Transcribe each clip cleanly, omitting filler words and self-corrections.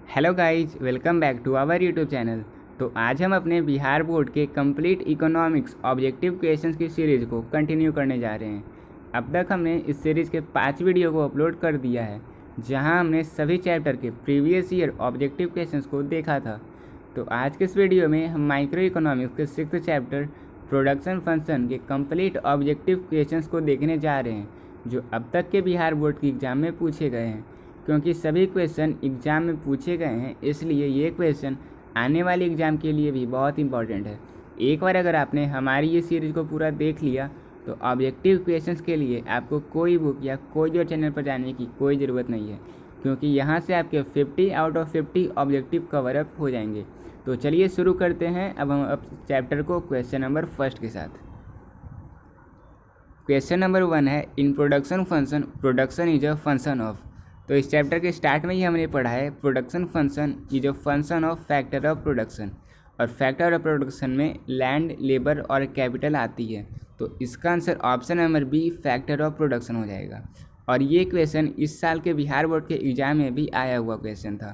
Hello guys, welcome back to our YouTube channel. तो आज हम अपने बिहार बोर्ड के कंप्लीट इकोनॉमिक्स ऑब्जेक्टिव क्वेश्चंस की सीरीज़ को कंटिन्यू करने जा रहे हैं। अब तक हमने इस सीरीज़ के 5 वीडियो को अपलोड कर दिया है, जहां हमने सभी चैप्टर के प्रीवियस ईयर ऑब्जेक्टिव क्वेश्चंस को देखा था। तो आज के इस वीडियो में हम माइक्रो इकोनॉमिक्स के 6th चैप्टर प्रोडक्शन फंक्शन के कंप्लीट ऑब्जेक्टिव क्वेश्चंस को देखने जा रहे हैं, जो अब तक के बिहार बोर्ड की एग्ज़ाम में पूछे गए हैं। क्योंकि सभी क्वेश्चन एग्ज़ाम में पूछे गए हैं, इसलिए ये क्वेश्चन आने वाले एग्ज़ाम के लिए भी बहुत इंपॉर्टेंट है। एक बार अगर आपने हमारी ये सीरीज़ को पूरा देख लिया तो ऑब्जेक्टिव क्वेश्चंस के लिए आपको कोई बुक या कोई और चैनल पर जाने की कोई ज़रूरत नहीं है, क्योंकि यहाँ से आपके 50 out of 50 objective cover up हो जाएंगे। तो चलिए शुरू करते हैं अब चैप्टर को क्वेश्चन नंबर फर्स्ट के साथ। क्वेश्चन नंबर 1 है, in production function production is a function of. तो इस चैप्टर के स्टार्ट में ही हमने पढ़ा है production function is a function of factor of production, और फैक्टर ऑफ प्रोडक्शन में लैंड, लेबर और कैपिटल आती है। तो इसका answer option number B factor of production हो जाएगा। और ये क्वेश्चन इस साल के बिहार बोर्ड के एग्जाम में भी आया हुआ क्वेश्चन था।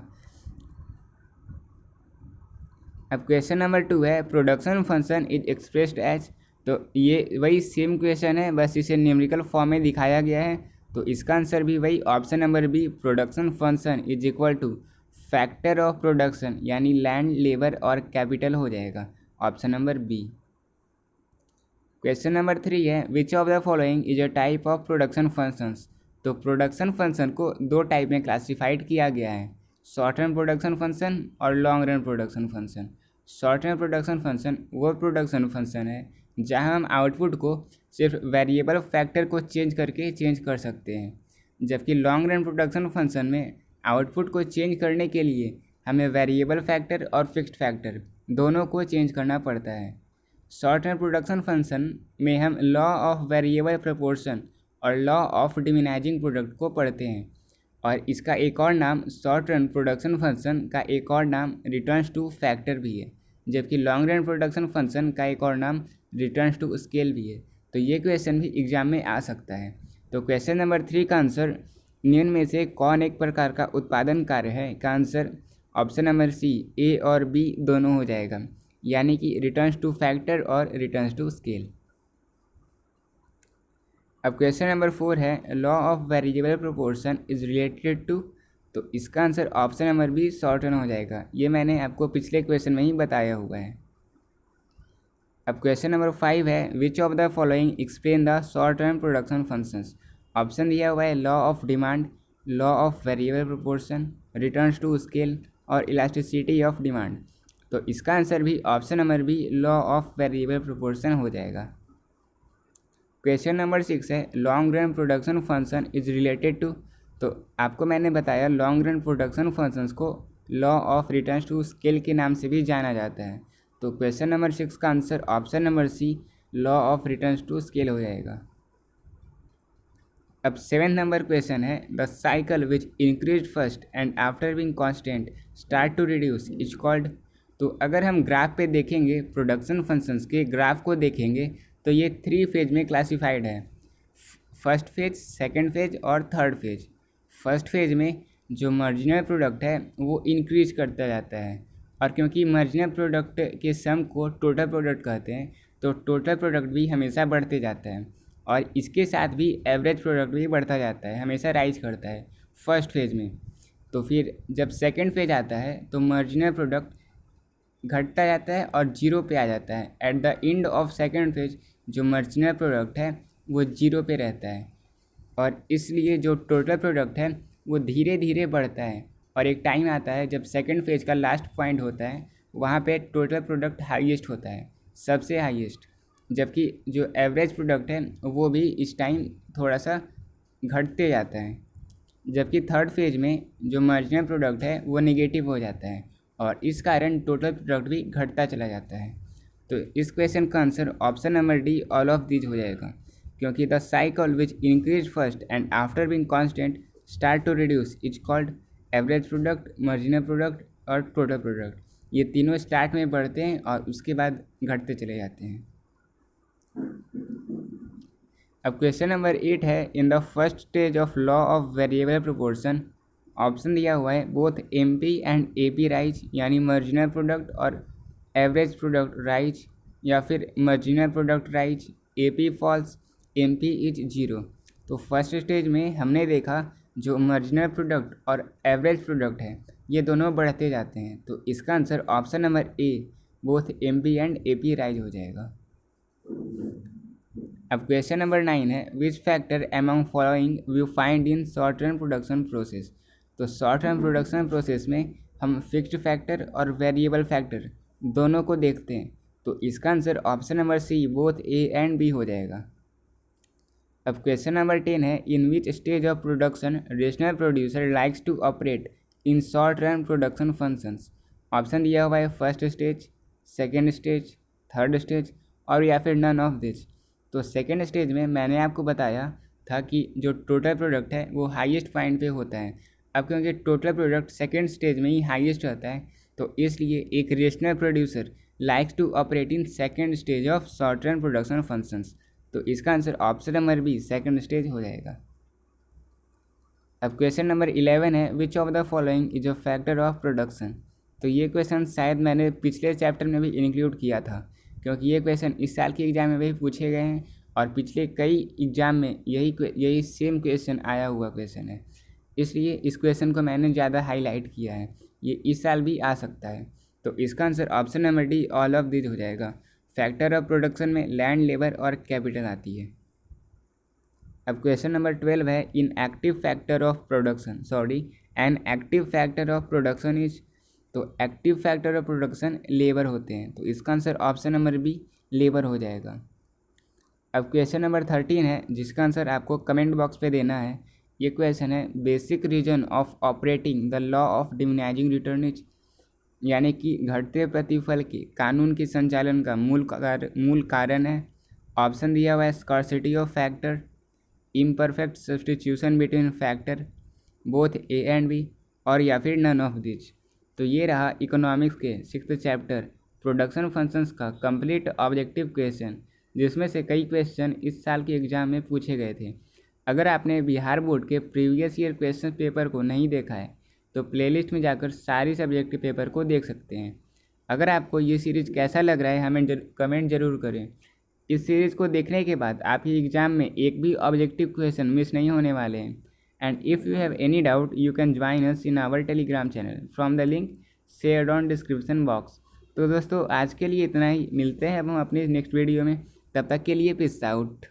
अब क्वेश्चन नंबर 2 है, production function is expressed as. तो ये वही सेम क्वेश्चन है, बस इसे न्यूमेरिकल फॉर्म में दिखाया गया है। तो इसका आंसर भी वही option number B production function is equal to factor of production, यानी लैंड, लेबर और कैपिटल हो जाएगा, option number B. Question number 3 है, which of the following is a type of production functions. तो प्रोडक्शन फंक्शन को दो type में classified किया गया है, शॉर्ट रन प्रोडक्शन फंक्शन और long run production function. Short run production function वो प्रोडक्शन फंक्शन है जहां हम आउटपुट को सिर्फ वेरिएबल फैक्टर को चेंज करके चेंज कर सकते हैं, जबकि लॉन्ग रन प्रोडक्शन फंक्शन में आउटपुट को चेंज करने के लिए हमें वेरिएबल फैक्टर और फिक्स्ड फैक्टर दोनों को चेंज करना पड़ता है। शॉर्ट रन प्रोडक्शन फंक्शन में हम लॉ ऑफ वेरिएबल प्रोपोर्शन और लॉ ऑफ डिमिनाइजिंग प्रोडक्ट को पढ़ते हैं, और इसका एक और नाम शॉर्ट रन प्रोडक्शन फंक्शन का एक और नाम रिटर्न्स टू फैक्टर भी है, जबकि लॉन्ग रन प्रोडक्शन फंक्शन का एक और नाम रिटर्न्स टू स्केल भी है। तो ये क्वेश्चन भी एग्जाम में आ सकता है। तो क्वेश्चन नंबर 3 का आंसर निम्न में से कौन एक प्रकार का उत्पादन कार्य है का answer option number C A और बी दोनों हो जाएगा, यानी कि रिटर्न्स टू फैक्टर और रिटर्न्स टू स्केल। अब क्वेश्चन नंबर 4 है, law of variable proportion is related to. तो इसका answer option number B short run हो जाएगा। ये मैंने आपको पिछले क्वेश्चन में ही बताया हुआ है। अब क्वेश्चन नंबर 5 है, which of the following explain the short run production functions. Option दिया हुआ है law of demand, law of variable proportion, returns to scale और इलास्टिसिटी ऑफ डिमांड। तो इसका आंसर भी option number B law of variable proportion हो जाएगा। Question number 6 है, long run production function is related to. तो आपको मैंने बताया लॉन्ग रन प्रोडक्शन फंक्शंस को law of returns to scale के नाम से भी जाना जाता है। तो क्वेश्चन नंबर 6 का answer option number C law of returns to scale हो जाएगा। अब 7 नंबर क्वेश्चन है, the cycle which increase first and after being constant start to reduce is called. तो अगर हम ग्राफ पे देखेंगे, प्रोडक्शन फंक्शंस के ग्राफ को देखेंगे, तो ये 3 फेज में क्लासिफाइड है, फर्स्ट फेज, सेकंड फेज और थर्ड फेज। फर्स्ट फेज में जो मार्जिनल प्रोडक्ट है वो इंक्रीज करता जाता है, और क्योंकि मार्जिनल प्रोडक्ट के सम को टोटल प्रोडक्ट कहते हैं, तो टोटल प्रोडक्ट भी हमेशा बढ़ते जाता है, और इसके साथ भी एवरेज प्रोडक्ट भी बढ़ता जाता है, हमेशा राइज करता है फर्स्ट फेज में। तो फिर जब सेकंड फेज आता है तो मार्जिनल प्रोडक्ट घटता जाता है और जीरो पे आ जाता है। At the end of second phase जो मार्जिनल प्रोडक्ट है वो जीरो पे रहता है, और इसलिए जो टोटल प्रोडक्ट है वो धीरे धीरे बढ़ता है, और एक टाइम आता है जब सेकंड फेज का लास्ट पॉइंट होता है, वहाँ पे टोटल प्रोडक्ट हाईएस्ट होता है, सबसे हाईएस्ट, जबकि जो एवरेज प्रोडक्ट है वो भी इस टाइम थोड़ा सा घटते जाता है। जबकि थर्ड फेज में जो मार्जिनल प्रोडक्ट है वो नेगेटिव हो जाता है, और इस कारण टोटल प्रोडक्ट भी घटता चला जाता है। तो इस क्वेश्चन का answer option number D all of these हो जाएगा, क्योंकि the cycle which increase first and after being constant start to reduce is called average product, marginal product और टोटल प्रोडक्ट। ये तीनों स्टार्ट में बढ़ते हैं और उसके बाद घटते चले जाते हैं। अब क्वेश्चन नंबर 8 है, in the first stage of law of variable proportion option दिया हुआ है both MP and AP rise यानी मार्जिनल प्रोडक्ट और एवरेज प्रोडक्ट राइज, या फिर marginal product rise, AP falls, MP is zero. तो फर्स्ट स्टेज में हमने देखा जो मार्जिनल प्रोडक्ट और एवरेज प्रोडक्ट है ये दोनों बढ़ते जाते हैं, तो इसका answer option number A both MP and AP rise हो जाएगा। अब क्वेश्चन नंबर 9 है which factor among following we find in short run production process. तो शॉर्ट रन प्रोडक्शन प्रोसेस में हम फिक्स्ड फैक्टर और वेरिएबल फैक्टर दोनों को देखते हैं, तो इसका answer option number c both A and b हो जाएगा। अब क्वेश्चन नंबर 10 है in which stage of production rational producer likes to operate in short run production functions. Option दिया हुआ है first stage, second stage, third stage और या फिर नन ऑफ दिस। तो सेकेंड स्टेज में मैंने आपको बताया था कि जो टोटल प्रोडक्ट है वो हाईएस्ट पॉइंट पे होता है। अब क्योंकि टोटल प्रोडक्ट सेकेंड स्टेज में ही हाईएस्ट रहता है, तो इसलिए एक rational producer likes to operate in second stage of short run production functions. तो इसका answer option number B second stage हो जाएगा। अब क्वेश्चन नंबर 11 है which of the following is a factor of production. तो ये क्वेश्चन शायद मैंने पिछले चैप्टर में भी इंक्लूड किया था, क्योंकि ये क्वेश्चन इस साल के एग्ज़ाम में भी पूछे गए हैं और पिछले कई एग्ज़ाम में यही सेम क्वेश्चन आया हुआ क्वेश्चन है, इसलिए इस क्वेश्चन को मैंने ज़्यादा हाईलाइट किया है। ये इस साल भी आ सकता है, तो इसका answer option number D all of this हो जाएगा। फैक्टर ऑफ प्रोडक्शन में लैंड, लेबर और कैपिटल आती है। अब क्वेश्चन नंबर 12 है in active factor of production an active factor of production is. तो active factor of production labour होते हैं, तो इसका answer option number B labour हो जाएगा। अब क्वेश्चन नंबर 13 है जिसका आंसर आपको कमेंट बॉक्स पे देना है। ये क्वेश्चन है basic reason of operating the law of diminishing returns, यानी कि घटते प्रतिफल के कानून के संचालन का मूल कारण है। ऑप्शन दिया हुआ है scarcity of factor, imperfect substitution between factor, both A and B और या फिर नन ऑफ दिस। तो ये रहा इकोनॉमिक्स के 6th चैप्टर प्रोडक्शन फंक्शंस का कंप्लीट ऑब्जेक्टिव क्वेश्चन, जिसमें से कई क्वेश्चन इस साल के एग्ज़ाम में पूछे गए थे। अगर आपने बिहार बोर्ड के प्रीवियस ईयर क्वेश्चन पेपर को नहीं देखा है तो प्लेलिस्ट में जाकर सारी सब्जेक्ट के पेपर को देख सकते हैं। अगर आपको ये सीरीज़ कैसा लग रहा है हमें कमेंट ज़रूर करें। इस सीरीज़ को देखने के बाद आपके एग्ज़ाम में एक भी ऑब्जेक्टिव क्वेश्चन मिस नहीं होने वाले हैं। And if you have any doubt you can join us in our Telegram channel from the link shared on description box. तो दोस्तों आज के लिए इतना ही, मिलते हैं अब हम अपनी नेक्स्ट वीडियो में, तब तक के लिए पीस आउट।